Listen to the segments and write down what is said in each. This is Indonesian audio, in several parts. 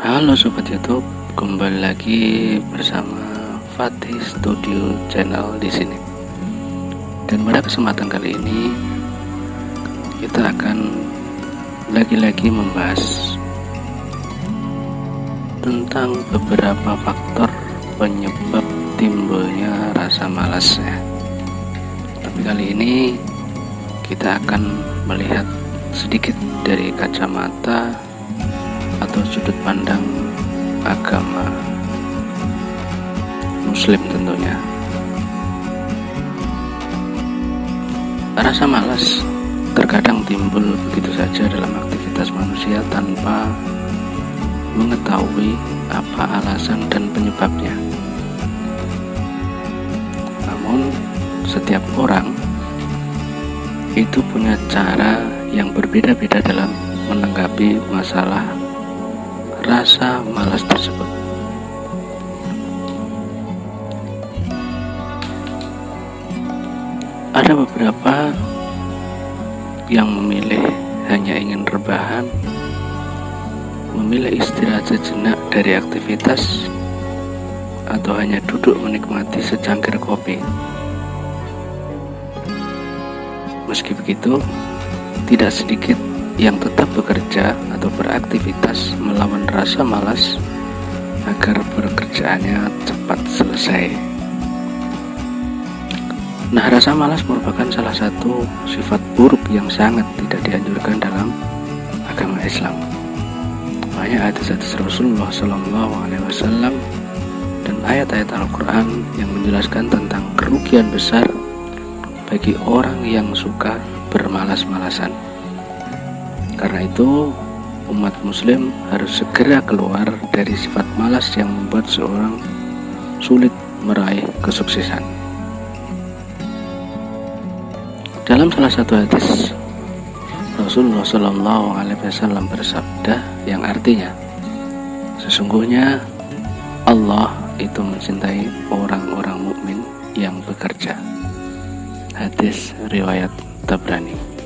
Halo Sobat YouTube, kembali lagi bersama Fatih Studio Channel di sini. Dan pada kesempatan kali ini kita akan lagi-lagi membahas tentang beberapa faktor penyebab timbulnya rasa malas ya. Tapi kali ini kita akan melihat sedikit dari kacamata atau sudut pandang agama Muslim tentunya. Rasa malas terkadang timbul begitu saja dalam aktivitas manusia tanpa mengetahui apa alasan dan penyebabnya. Namun setiap orang itu punya cara yang berbeda-beda dalam menanggapi masalah rasa malas tersebut. Ada beberapa yang memilih hanya ingin rebahan, memilih istirahat sejenak dari aktivitas, atau hanya duduk menikmati secangkir kopi. Meski begitu, tidak sedikit yang tetap bekerja atau beraktivitas melawan rasa malas agar pekerjaannya cepat selesai. Nah, rasa malas merupakan salah satu sifat buruk yang sangat tidak dianjurkan dalam agama Islam. Banyak hadis-hadis Rasulullah SAW dan ayat-ayat Al-Quran yang menjelaskan tentang kerugian besar bagi orang yang suka bermalas-malasan. Karena itu, umat muslim harus segera keluar dari sifat malas yang membuat seorang sulit meraih kesuksesan. Dalam salah satu hadis, Rasulullah SAW bersabda yang artinya, sesungguhnya Allah itu mencintai orang-orang mukmin yang bekerja. Hadis riwayat Tabrani.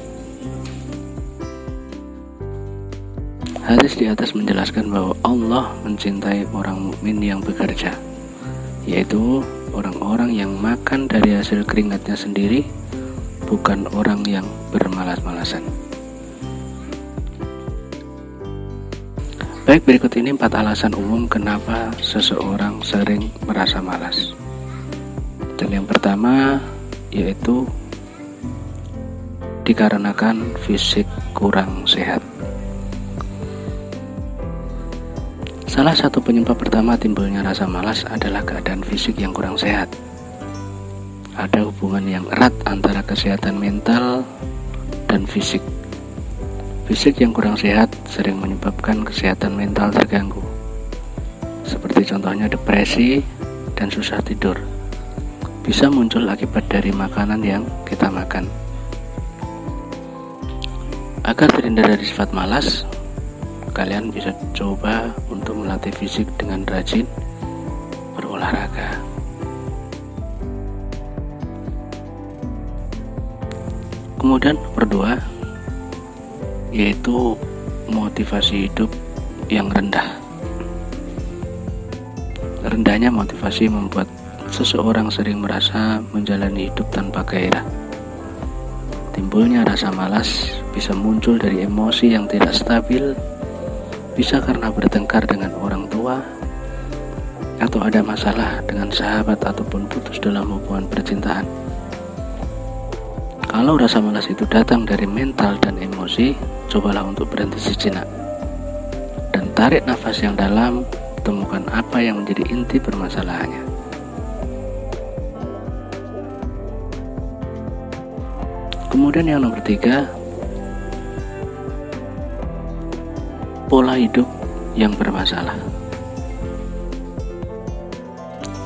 Hadis di atas menjelaskan bahwa Allah mencintai orang mukmin yang bekerja, yaitu orang-orang yang makan dari hasil keringatnya sendiri, bukan orang yang bermalas-malasan. Baik, berikut ini 4 alasan umum kenapa seseorang sering merasa malas. Dan yang pertama yaitu dikarenakan fisik kurang sehat. Salah satu penyebab pertama timbulnya rasa malas adalah keadaan fisik yang kurang sehat. Ada hubungan yang erat antara kesehatan mental dan fisik. Fisik yang kurang sehat sering menyebabkan kesehatan mental terganggu, seperti contohnya depresi dan susah tidur. Bisa muncul akibat dari makanan yang kita makan. Agar terhindar dari sifat malas, kalian bisa coba untuk melatih fisik dengan rajin berolahraga. Kemudian nomor 2 yaitu motivasi hidup yang rendah. Rendahnya motivasi membuat seseorang sering merasa menjalani hidup tanpa gairah. Timbulnya rasa malas bisa muncul dari emosi yang tidak stabil, bisa karena bertengkar dengan orang tua, atau ada masalah dengan sahabat ataupun putus dalam hubungan percintaan. Kalau rasa malas itu datang dari mental dan emosi, cobalah untuk berhenti sejenak dan tarik nafas yang dalam, temukan apa yang menjadi inti permasalahannya. Kemudian yang nomor 3, pola hidup yang bermasalah.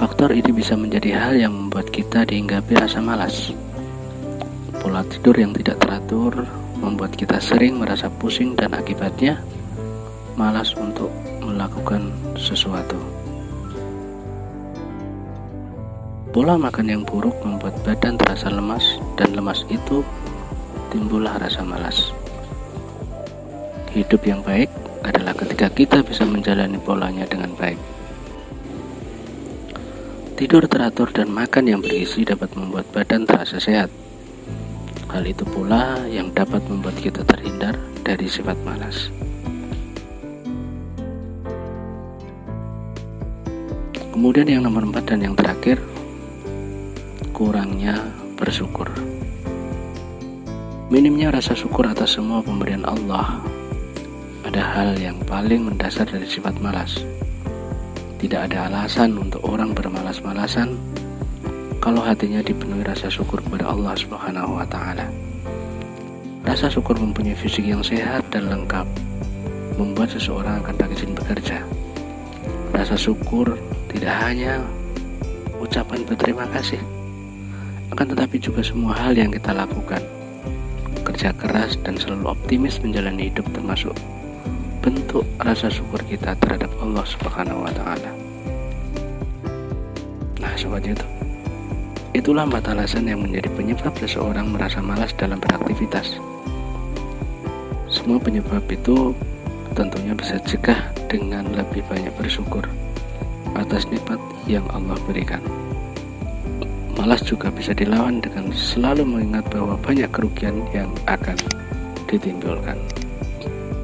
Faktor ini bisa menjadi hal yang membuat kita dihinggapi rasa malas. Pola tidur yang tidak teratur membuat kita sering merasa pusing dan akibatnya malas untuk melakukan sesuatu. Pola makan yang buruk membuat badan terasa lemas, dan lemas itu timbullah rasa malas. Hidup yang baik adalah ketika kita bisa menjalani polanya dengan baik. Tidur teratur dan makan yang bergizi dapat membuat badan terasa sehat. Hal itu pula yang dapat membuat kita terhindar dari sifat malas. Kemudian yang nomor 4 dan yang terakhir, kurangnya bersyukur. Minimnya rasa syukur atas semua pemberian Allah ada hal yang paling mendasar dari sifat malas. Tidak ada alasan untuk orang bermalas-malasan kalau hatinya dipenuhi rasa syukur kepada Allah Subhanahu wa Ta'ala. Rasa syukur mempunyai fisik yang sehat dan lengkap, membuat seseorang akan rajin bekerja. Rasa syukur tidak hanya ucapan berterima kasih, akan tetapi juga semua hal yang kita lakukan. Kerja keras dan selalu optimis menjalani hidup termasuk bentuk rasa syukur kita terhadap Allah Subhanahu wa Ta'ala. Nah, sobat YouTube, itulah 4 alasan yang menjadi penyebab seseorang merasa malas dalam beraktivitas. Semua penyebab itu tentunya bisa cegah dengan lebih banyak bersyukur atas nikmat yang Allah berikan. Malas juga bisa dilawan dengan selalu mengingat bahwa banyak kerugian yang akan ditimbulkan.